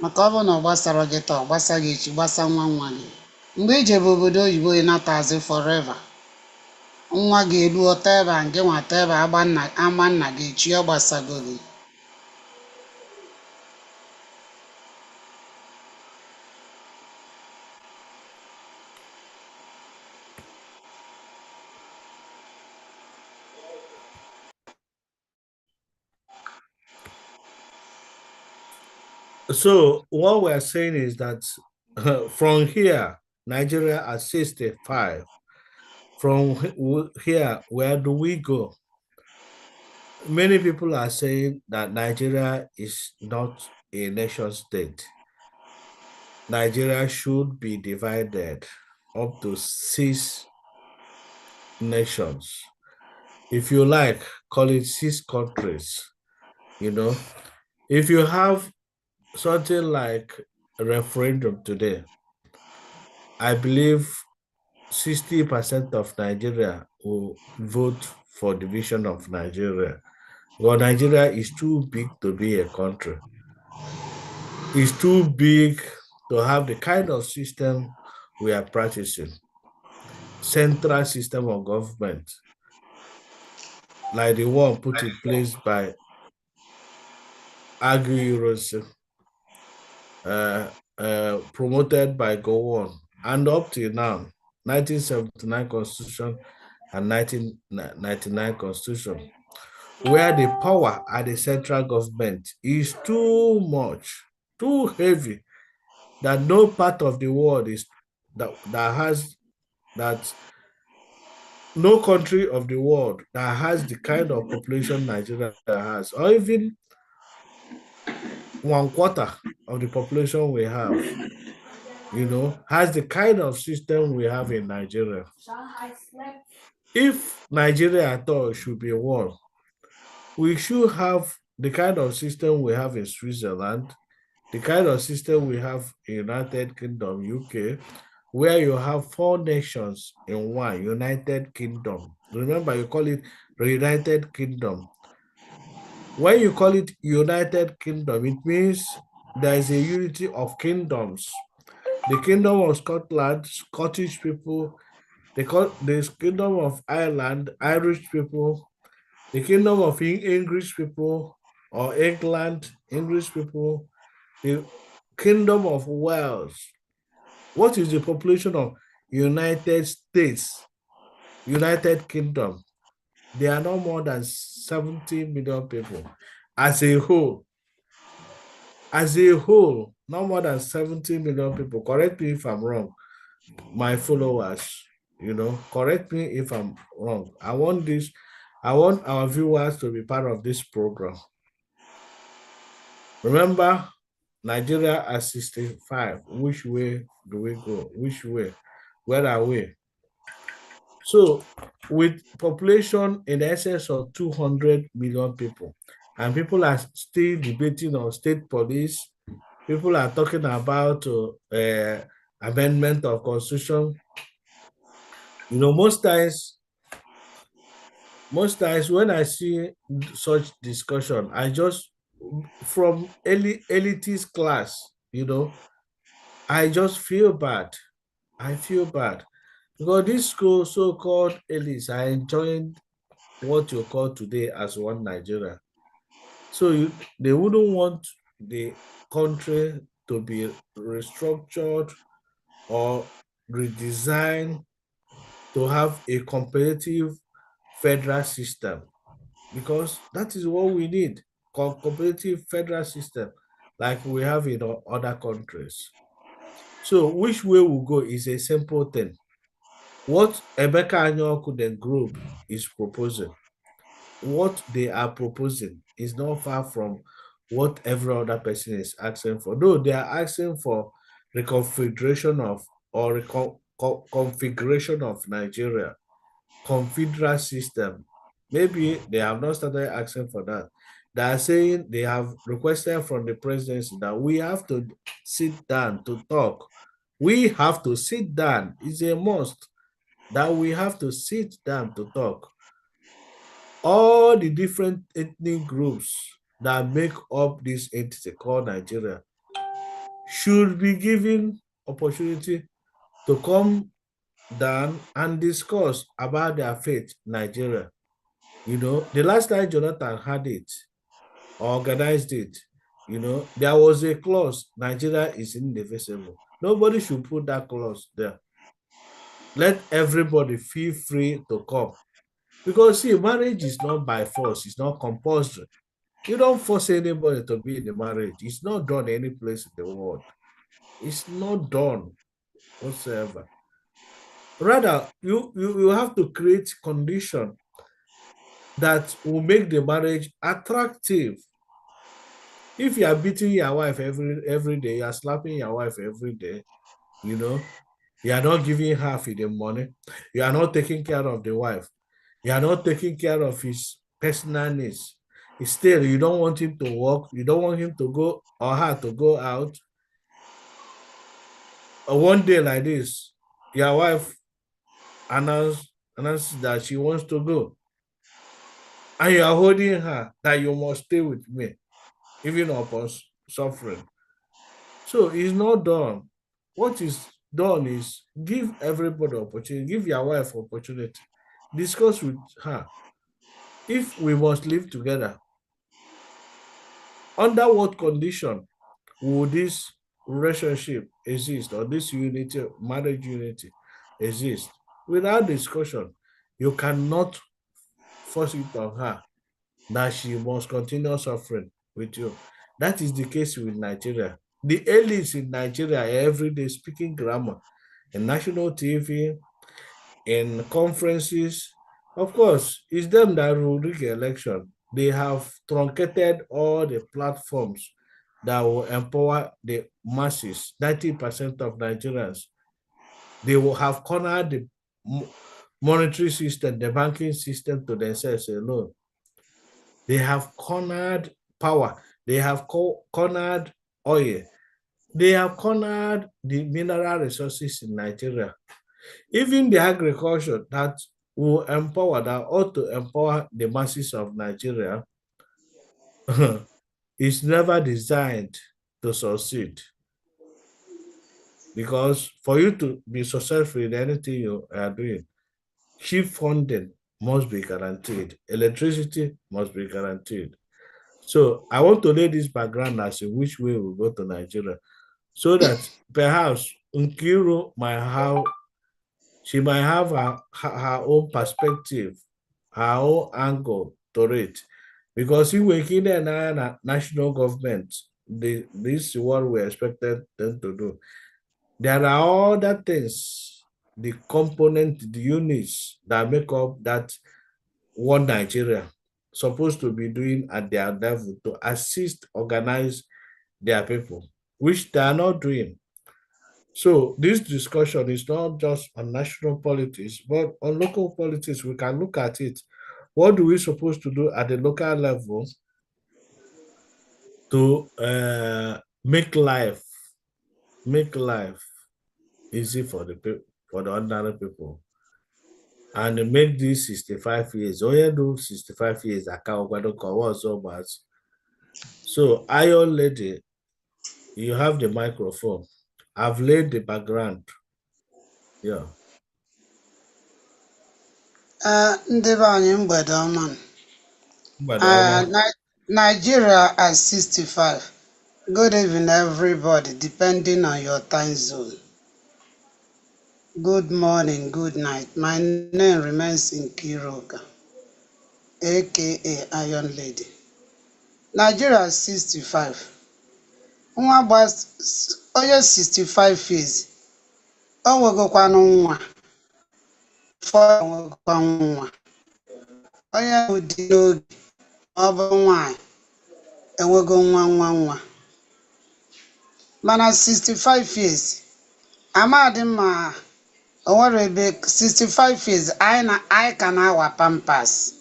maka ọ bụ na ọ gbasara gị taa ọ gbasa gị echi gbasa nwa nwa gị mgbe ijebe obodo oyibo ị natazi forever nwa gị elu ọta ebe a nke nwata ebe ama nna gị echi ọ gbasago gị. So what we're saying is that from here, Nigeria at 65. From here, where do we go? Many people are saying that Nigeria is not a nation state. Nigeria should be divided up to 6 nations. If you like, call it 6 countries. You know, if you have something like a referendum today, I believe 60% of Nigeria will vote for division of Nigeria. Well, Nigeria is too big to be a country. It's too big to have the kind of system we are practicing. Central system of government, like the one put in place by Agui promoted by Gowon, and up till now, 1979 Constitution and 1999 Constitution, where the power at the central government is too much, too heavy, that no part of the world is that no country of the world that has the kind of population Nigeria has, or even 1/4 of the population we have, has the kind of system we have in Nigeria. If Nigeria at all should be one, we should have the kind of system we have in Switzerland, the kind of system we have in United Kingdom, UK, where you have 4 nations in one, United Kingdom. Remember, you call it United Kingdom. When you call it United Kingdom, it means there is a unity of kingdoms. The Kingdom of Scotland, Scottish people, the Kingdom of Ireland, Irish people, the Kingdom of English people, or England, English people, the Kingdom of Wales. What is the population of United States, United Kingdom? They are no more than 70 million people as a whole. As a whole, no more than 70 million people. Correct me if I'm wrong, my followers. Correct me if I'm wrong. I want our viewers to be part of this program. Remember, Nigeria at 65. Which way do we go? Which way? Where are we? So, with population in excess of 200 million people, and people are still debating on state police, people are talking about amendment of constitution. Most times when I see such discussion, I just, from elitist class, I just feel bad. I feel bad because this so-called elites are enjoying what you call today as one Nigeria. So they wouldn't want the country to be restructured or redesigned to have a competitive federal system, because that is what we need, competitive federal system like we have in other countries. So which way we go is a simple thing. What Emeka Anyoku then group is proposing, what they are proposing is not far from what every other person is asking for. Though they are asking for reconfiguration of or configuration of Nigeria, confederal system. Maybe they have not started asking for that. They are saying they have requested from the presidency that we have to sit down to talk. We have to sit down. It's a must that we have to sit down to talk. All the different ethnic groups that make up this entity called Nigeria, should be given opportunity to come down and discuss about their fate in Nigeria. You know, the last time Jonathan had it, organized it, you know, there was a clause, Nigeria is indivisible. Nobody should put that clause there. Let everybody feel free to come. Because see, marriage is not by force, it's not compulsory. You don't force anybody to be in the marriage. It's not done any place in the world. It's not done whatsoever. Rather, you have to create condition that will make the marriage attractive. If you are beating your wife every day, you are slapping your wife every day, you know, you are not giving her the money, you are not taking care of the wife, you are not taking care of his personal needs. Still, you don't want him to work, you don't want him to go or her to go out. One day like this, your wife announces that she wants to go, and you are holding her that you must stay with me, even upon suffering. So it's not done. What is done is give everybody opportunity, give your wife opportunity, discuss with her. If we must live together, under what condition would this relationship exist or this unity, marriage unity exist? Without discussion, you cannot force it on her that she must continue suffering with you. That is the case with Nigeria. The elites in Nigeria are every day speaking grammar in national TV, in conferences. Of course, it's them that will rig election. They have truncated all the platforms that will empower the masses, 90% of Nigerians. They will have cornered the monetary system, the banking system to themselves alone. They have cornered power. They have cornered oil. They have cornered the mineral resources in Nigeria. Even the agriculture that will empower, that ought to empower the masses of Nigeria, is never designed to succeed. Because for you to be successful in anything you are doing, cheap funding must be guaranteed. Electricity must be guaranteed. So I want to lay this background as in which way we go to Nigeria, so that perhaps Nkiru might have, she might have her own perspective, her own angle to it. Because if we're in the national government, this is what we expected them to do. There are other things, the component, the units that make up that one Nigeria supposed to be doing at their level to assist, organize their people, which they are not doing. So this discussion is not just on national politics, but on local politics. We can look at it. What do we supposed to do at the local level to make life easy for the people, for the ordinary people, and make these 65 years. Oh, yeah, do 65 years. I can't go so much. So, Iron Lady, you have the microphone. I've laid the background. Yeah. Ndị be anyị mgbede ọma. But Oma, Nigeria at 65. Good evening, everybody, depending on your time zone. Good morning, good night. My name remains Nkiruka, aka Iron Lady. Nigeria at 65. Nwa onye 65 years, o nwegokwanụ nwa, ụfọdụ nwegokwa nwa. Onye ahụ dị n'oge, ọ bụ nwaanyị, enwego nwa. Mana 65 years, amadị mma, o nwere ebe 65 years, anyị ka na-awa pampas.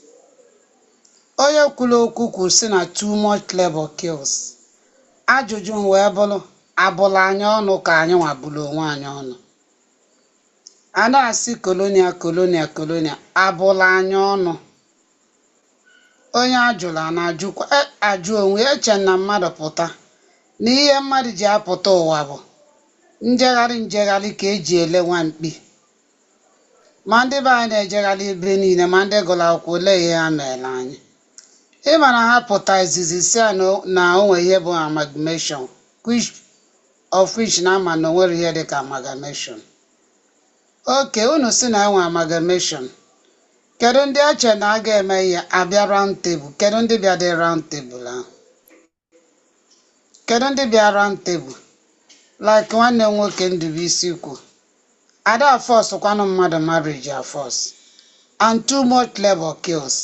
Onye kwuru okwu kwuru sị na too much labor kills. Ajụjụ wee bụrụ, abụla anyị ọnụ ka anyị nwabụrụ onwe anyị ọnụ. A na-asị kolonia, abụla anyị ọnụ. Onye ajụla na-ajụ onwe eche na mmadụ pụta na ihe mmadụ ji apụta ụwa bụ njegharị ka eji ele nwamkpi. Ma ndị be anyị na-ejegharị ebe niile, ma ndị gụrụ akwụkwọ ole ihe ha meela anyị. Ịma na ha pụta izizi si na onwe ihe bụ amalgamation, of which na ama na onwere ihe dịka amalgamation. Oke, unu si na enwe amalgamation, kedu ndị eche na a ga-eme ihe abịa round table? Kedu ndị bịa dị round table ahụ? Kedu ndị bịa round table? Like nwanne m nwoke Ndubuisi kwu, ada force kwanụ mmadụ marriage a force, and too much labor kills.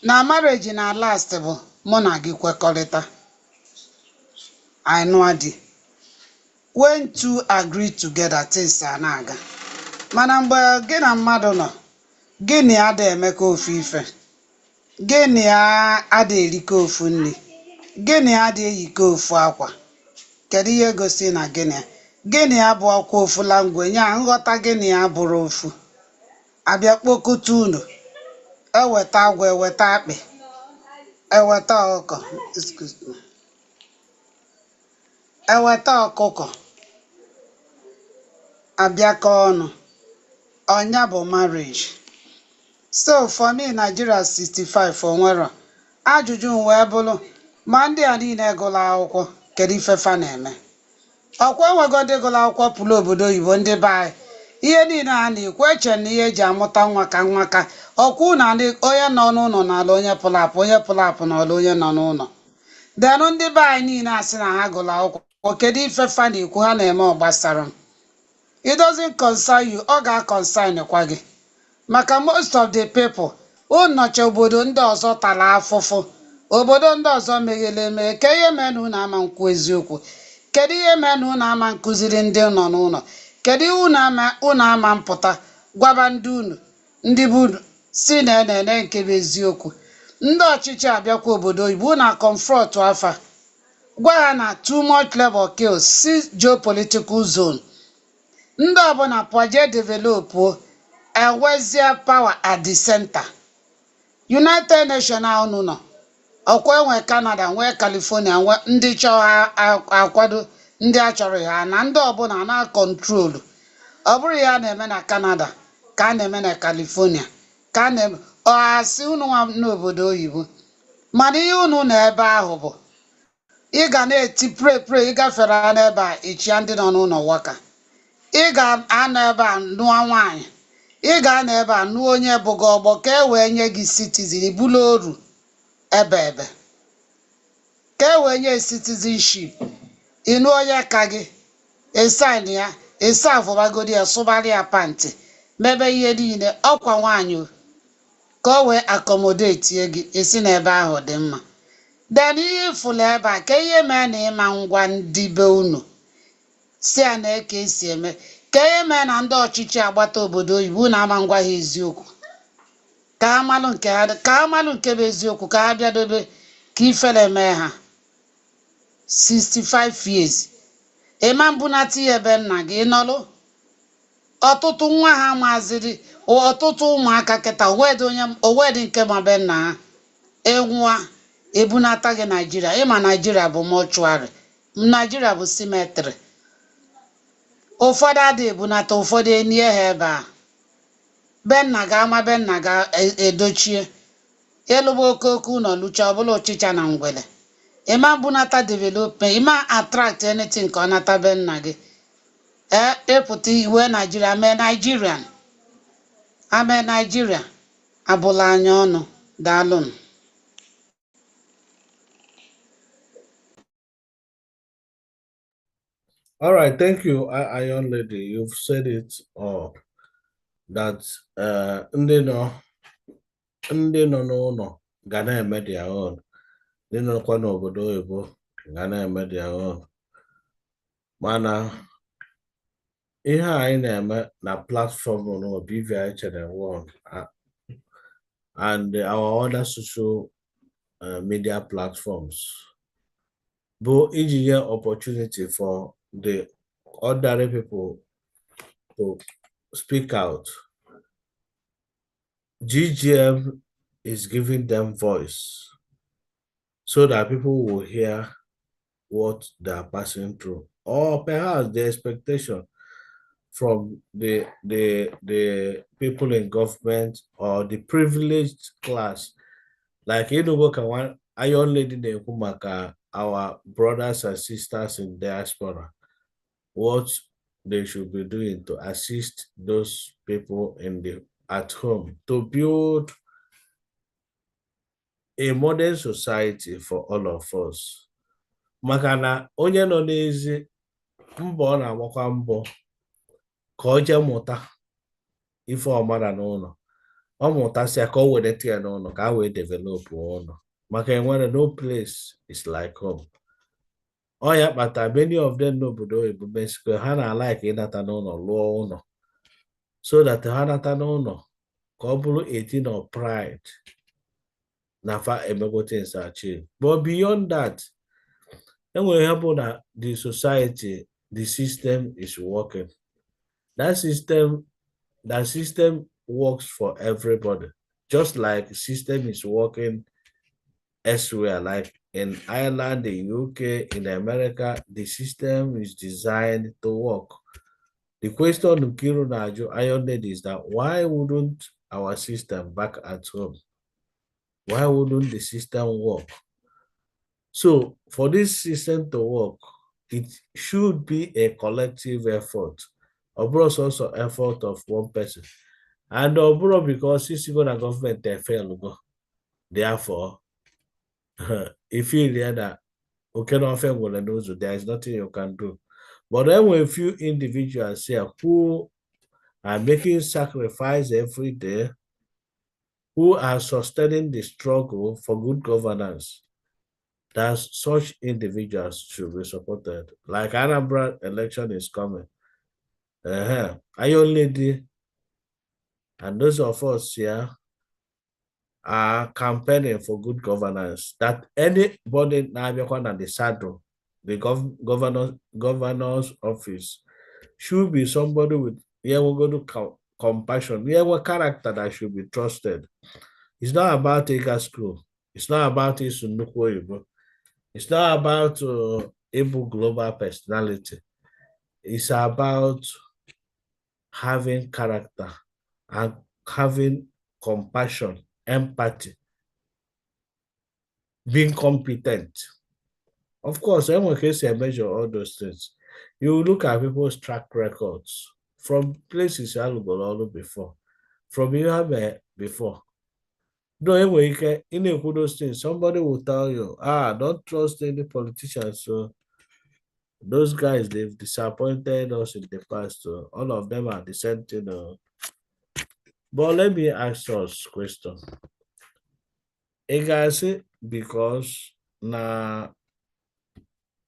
Na marriage na last bụ mụ na gị kwekọrịta, anyị nụọ di. When two agree together, things a na-aga. Mana mgbe gị na mmadụ nọ, gị na ya ada emekọ ofu ife, gị na ya ada erikọ ofu nri, gị na ya ada eyikọ ofu akwa, kedu ihe gosi na gị na ya bụ ọkwa ofu language, ya nghọta gị na ya bụrụ ofu. Abịa kpokọta unu, eweta agwa, eweta akpị, eweta ọkụkọ, eweta ọkụkọ, abịakọ ọnụ, ọnya bụ marriage. So for me, Nigeria 65 onwero. Ajụjụ wee bụrụ, ma ndị a niile gụrụ akwụkwọ, kedu ife fa na-eme? Ọkwa enwego ndị gụrụ akwụkwọ pụrụ obodo oyibo, ndị be anyị ihe niile a na-ekwu, eche na ihe eji amụta nwa ka nwa ka ọkwụ na onye nọ n'ụlọ n'ala onye pụrụ apụ, onye pụrụ apụ n'ala onye nọ n'ụlọ. Denụ ndị be anyị niile asị na ha gụrụ akwụkwọ, kedu ife fa na-ekwu ha na-eme? Ọ gbasara m. It doesn't concern you, ọ ga-concern kwa gị. Maka most of the people ụnọcha obodo ndị ọzọ tara afụfụ, obodo ndị ọzọ meghere emeghe. Ke ihe mee na unu ama nkwu eziokwu? Kedu ihe mee na unu ama nkụziri ndị nọ n'ụlọ? Kedu ihe unu ama mpụta gwaba ndị unu, ndị bụ si na enene nke bụ eziokwu? Ndị ọchịchị abịakwa obodo oyibo na confront afa, gwa ha na too much labor kills, si geopolitical zone. Ndị ọbụla pụọ developụ ewezie power at the center. United Nations ahụ nọ, ọkwa enwe Canada, nwee California, nwee ndị chọrọ akwado ndị a chọrọ ha, na ndị ọbụla na kọntrolu. Ọ bụrụ ya na-eme na Canada ka a na-eme na California, ka a na-eme ọhasị unu nwa n'obodo oyibo. Mana ihe unu na ebe ahụ bụ ị ga na-eti pre ịgafere n'ebe a ichia ndị nọ n'ụlọ waka, ị ga-anọ ebe a nụọ nwaanyị, ị ga-anọ ebe a nụọ onye bụgo ọgbọ ka e wee nye gị citizen, bụrụ oru ebe ka e wee nye citizenship. Ịnụ onye ka gị esain ya, esavụbagodi ya, sụbarị ya pantị, mebe ihe niile, ọkwa nwaanyị ka o wee accommodate gị, esi n'ebe ahụ dị mma. Then ihe ifụlụ ebe a, ka ihe mee na ịma ngwa ndị be unu si a na-eke esi eme, ka ihe mee na ndị ọchịchị agbata obodo oyibo na-ama ngwa ha eziokwu, ka ha malụ nke bụ eziokwu, ka ha bịadobe ka ifere mee ha. 65 years ịma mbunata ihe ebe nna gị nọlụ. Ọtụtụ nwa ha maziri, ọtụtụ ụmụaka kịta owedị nke ma be nna ha enwụa, ebunata gị Naijiria. Ịma Naijiria bụ mọchụarị, Naijiria bụ simetrị. Ụfọdụ adị ebunata, ụfọdụ enye ha ebe a. Be nna ga ama, be nna ga edochie ịlụba okooko ụlọ lụcha, ọbụla ọchịcha na ngwele. Ịma mbunata development, ịma attract anything ka ọ nata be nna gị. Epụta iwe Naijiria mee Nigerian, ame Naijiria abụla anya ọnụ. Daalụnụ. All right, thank you, Iron Lady. You've said it all. That ndị nọ n'ụlọ ga na-eme their own. Ndị nọkwa n'obodo oyibo ga na-eme their own. Mana ihe anyị na-eme na platform no BVI Channel 1 and our other social media platforms bụ iji nye opportunity for the ordinary people to speak out. GGM is giving them voice so that people will hear what they are passing through, or perhaps the expectation from the people in government or the privileged class. Like you know, work one iron lady na-ekwu maka our brothers and sisters in diaspora, what they should be doing to assist those people in the at home to build a modern society for all of us. Maka na onye nọ n'ezi mbọ ọ na-agbakwa mbọ ka ọ jee mụta ife ọmara n'ụlọ, ọ mụtasịa ka o wedata ya n'ụlọ ka a wee develop ụlọ, maka enwere no place is like home. Ọ ya kpata many of them n'obodo oyibo Mexico ha na-alaiki ịnata n'ụlọ lụọ ụlọ, so that ha nata n'ụlọ ka ọ bụrụ a thing of pride na fa emego things achieve. But beyond that, enwere ihe bụ na the society, the system is working. That system works for everybody, just like system is working elsewhere, like in Ireland, the UK, in America, the system is designed to work. The question Nkiru Najo Ioned is that why wouldn't our system back at home? Why wouldn't the system work? So for this system to work, it should be a collective effort. Abroad also effort of one person. And abroad because it's going government they fail go. Therefore, if you hear that okay, no there is nothing you can do. But then when a few individuals here who are making sacrifice every day, who are sustaining the struggle for good governance, that such individuals should be supported. Like Anambra election is coming. Iron Lady and those of us here are campaigning for good governance. That anybody now at the saddle, the governor's office, should be somebody with compassion, character that should be trusted. It's not about a school. It's not about it's not about able global personality. It's about having character and having compassion, empathy, being competent. Of course, everyone can say measure all those things. You look at people's track records from places you have before, from you have before. No, anyway, in those things, somebody will tell you, don't trust any politicians. So those guys, they've disappointed us in the past. So all of them are the same thing. But let me ask us a question. Egasi, because na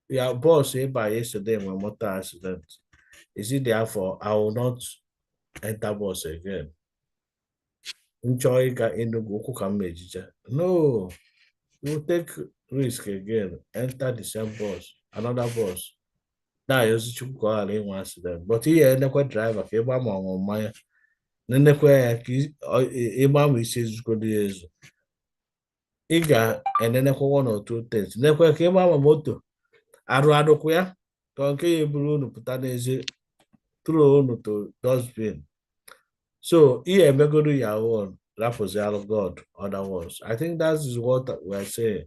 your boss by yesterday when motor accident, is it therefore I will not enter bus again? Enjoy No, you take risk again, enter the same bus, another bus. Now you should go in one accident. But here, nekwe driver, ka ịgba ma ọnwụ mmanya. Nenekwe ya ka ịgba ma isi ezukọ dị ezu. Ị ga-enenekwa one or two things. Nekwe ka ịgba ma moto. Arụ adụkwa ya, ka nke ya eburu unu pụta n'ezi, throw unu to dustbin. So, ihe emegoro ya own, rapụzialụ God, other ones. I think that is what we're saying,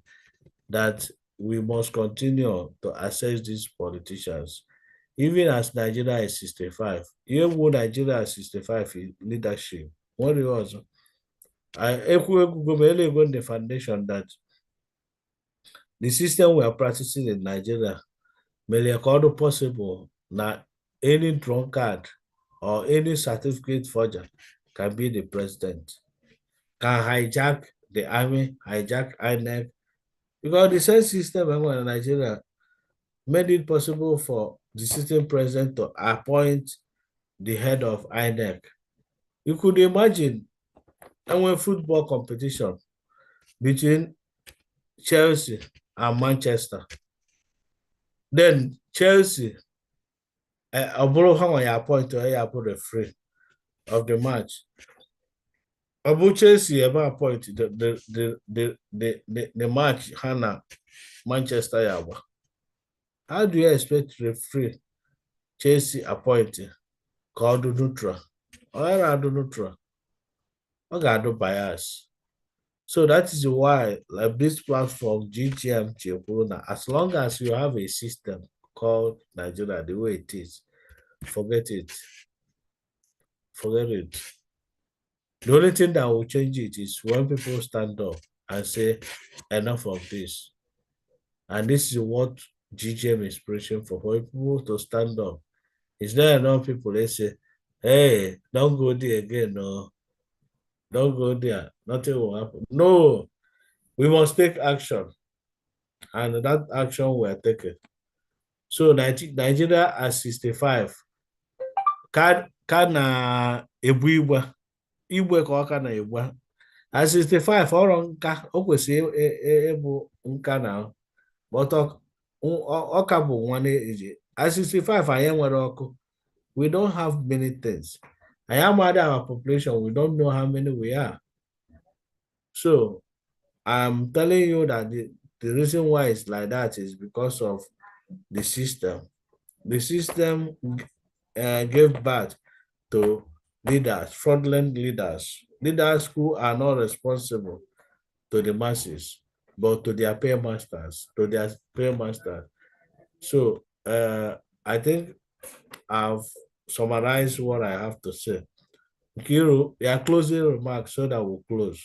that we must continue to assess these politicians. Even as Nigeria is 65, even when Nigeria is 65 in leadership, what it was, I go the foundation that the system we are practicing in Nigeria may record possible that any drunkard or any certificate forger can be the president, can hijack the army, hijack INEC, because the same system in Nigeria made it possible for the sitting president to appoint the head of INEC. You could imagine a football competition between Chelsea and Manchester. Then Chelsea, appoint to the referee of the match. Abu Chelsea ever appoint the match Hannah Manchester Yawa. How do you expect referee Chelsea appointing called neutral? Or rather neutral? Or got bias? So that is why, like this platform, GTM Corona, as long as you have a system called Nigeria the way it is, forget it. Forget it. The only thing that will change it is when people stand up and say, enough of this. And this is what GTM is preaching for people to stand up. Is there enough people they say, hey, don't go there again, no, don't go there, nothing will happen. No, we must take action. And that action we're taking. So Nigeria at 65 ka na-ebu igwe ka ọ ka na-egbu at 65 ọrụ nka o kwesịrị ịbụ nka na but ọ ka bụ nwa na-eji at 65 anyị nwere ọkụ. We don't have many things. I am adding our population, we don't know how many we are. So I'm telling you that the reason why it's like that is because of the system. The system gave birth to leaders, fraudulent leaders, leaders who are not responsible to the masses, but to their paymasters. So I think I've summarized what I have to say. Kiru, your closing remarks so that we'll close.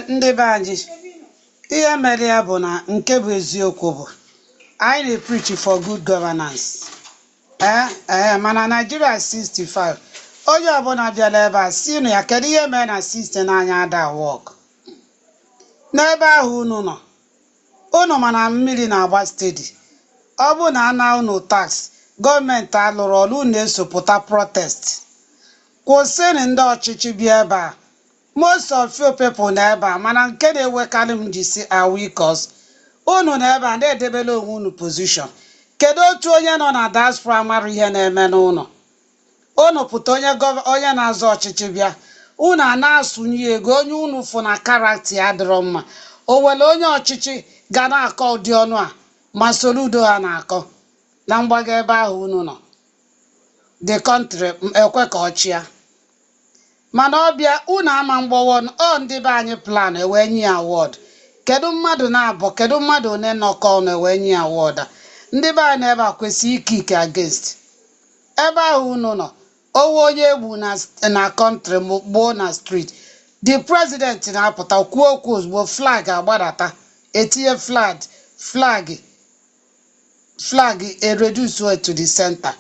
Ndị be anyị, ihe mere ya bụ na nke bụ eziokwu bụ anyị na-preach for good governance. Mana Nigeria 65 onye ọbụla bịara ebe a si nụ ya kedu ihe mere na system anyị ada work. N'ebe ahụ unu mana mmiri na-agba steady. Ọ bụ na ana unu tax gọọmenti alụrụ ọrụ na-esopụta protest. Kwụsịrị ndị ọchịchị bịa ebe a. Most of you people na ebe a mana nke na-ewekarị m ji si awikos unu na ebe a na-edebere onwe unu position. Kedu otu onye nọ na diaspora mara ihe na-eme n'ụlọ? Unu pụta onye na-azọ ọchịchị bịa unu a na-asụnye ego onye unu fụ na karakta ya dịrọ mma. O nwere onye ọchịchị ga na-akọ ụdị ọnụ a ma Soludo ha na-akọ na mgbago ebe ahụ unu nọ. The country ekwe ka ọchịa. Mana ọbịa unu ama mgbawa ọ ndị be anyị plan ewee nye ya award. Kedu mmadụ na-abụ kedu mmadụ one nọkọ ọnụ ewee nye ya award a? Ndị be anyị ebe a kwesịrị ike against. Ebe ahụ unu nọ owe onye egbu na country gboo na street. The president na-apụta kwuo okwu ozugbo flag agbadata etinye flag reduce to the center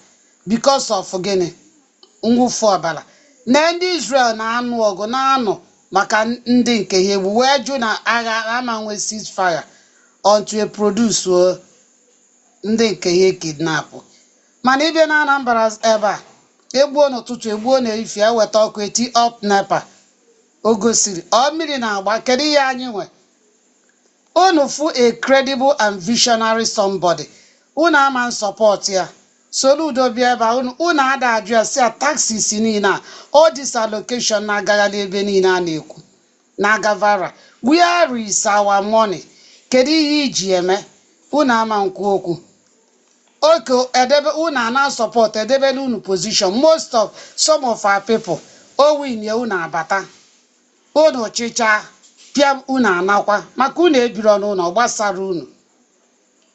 because of gịnị? Mwụfu ọbara. Na ndị Israel na-anụ ọgụ na-anụ maka ndị nke ha egbu wee jụ na agha ama nwe ceasefire until produce ndị nke ha kidnap. Mana ịbịa na Anambra ebe a egbuo n'ụtụtụ egbuo n'ehihie eweta ọkụ eti up NEPA. O gosiri ọ mmiri na-agba kedu ihe anyị nwe? Unu fụ a credible and visionary somebody unu ama support ya. Soludo bịa ebe a unu ada ajụ ya si a taxes niile a all this allocation na-agagharị ebe niile a na-ekwu na-agavara. Where is our money? Kedu ihe iji eme? Unu ama nkwu okwu. Okay, edebe unu ana support edebele unu position. Most of some of our people win ye unu abata unu chicha pịam unu anakwa maka unu ebiro n'ụlọ gbasara unu.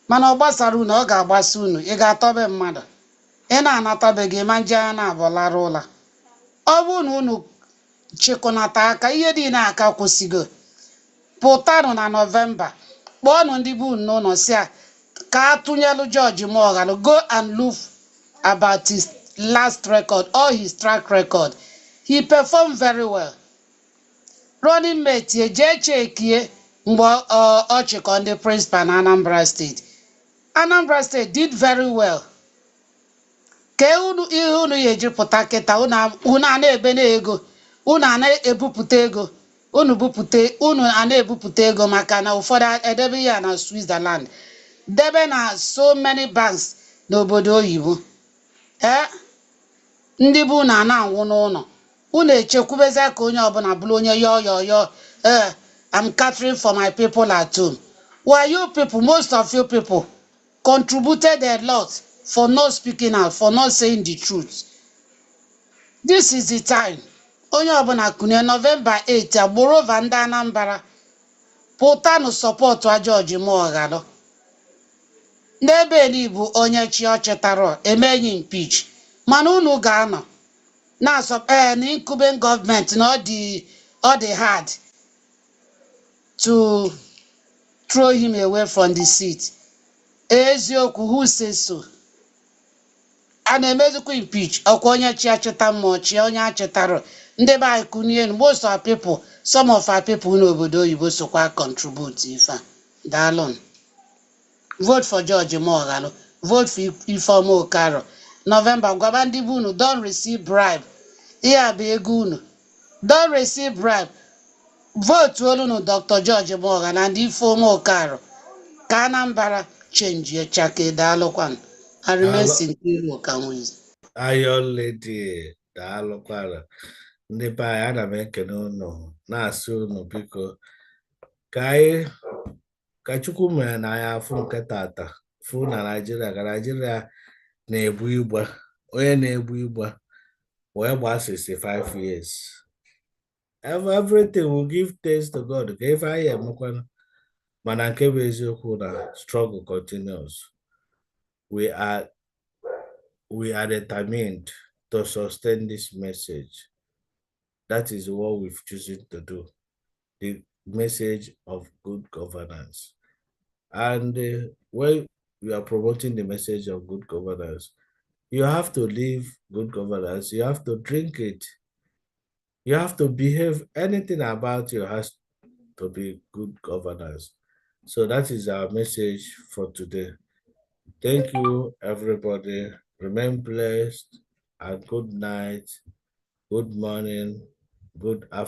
Mana ọ gbasara unu ọ ga-agbasa unu ị ga-atọbe mmadụ ị na-anatabeghị ma nje anya na-abọlara ụla. Ọ bụ na unu chịkọnata aka ihe dị na-aka kwụsịgo pụtanụ na November kpọọnụ ndị bụ unu n'ụlọ si a ka atụnyelu George Morgan go and look about his last record or his track record. He performed very well. Running mate eje chekie mgbe ọ chịkọ ndị principal na Anambra State. Anambra State did very well. Ke ihe unu ya ejipụta kịta unu a na-ebe na ego unu a na-ebupụta ego unu bupute unu a na-ebupụta ego maka na ụfọdụ edebe ya na Switzerland debe na so many banks n'obodo oyibo ndị bụ unu a na-anwụ n'ụlọ unu echekwubeze ka onye ọbụla bụrụ onye yo I'm catering for my people at home. Well, you people, most of you people contributed a lot for not speaking out, for not saying the truth. This is the time. Onye ọbụla kunye November 8 agbụrụ ova ndị Anambra pụtanụ sọpọtụ a George Moghalu. N'ebe ni bụ onye chi ọ chetara emeghị impeach mana unu ga-anọ na-asọ na incumbent gọọmenti na ọ dị hard to throw him away from the seat. Eziokwu, who says so? A na-emezikwa impeach ọkwa onye chi achịta mmụọ chi onye achetara ndị be anyị kunye most of our people, some of our people n'obodo oyibo sokwa contribute ife a. Daalụ. Vote for George Moghalu. Vote for Ifeoma Okaro. November, gwaba ndị bụ unu don't receive bribe. Ihe a bụ ego unu. Don't receive bribe. Vote olu Dr. George Moghalu na ndị Ifeoma Okaro ka Anambra change chake. Daalụkwanụ. I remain sincere Okanwizi. Iron Lady, daalụkwanụ. Ndị be anyị ana m ekene unu na-asị unu biko ka Chukwu mere na anyị afụ nke tata fụ na Naijiria ka Naijiria na-ebu igba onye na-ebu igba wee gbaa 65 years. Everything will give thanks to God ka ife anyị emekwanụ mana nke bụ eziokwu na struggle continues. We are determined to sustain this message. That is what we've chosen to do. The message of good governance. And when you are promoting the message of good governance, you have to live good governance. You have to drink it. You have to behave. Anything about you has to be good governance. So that is our message for today. Thank you, everybody. Remain blessed and good night, good morning, good afternoon.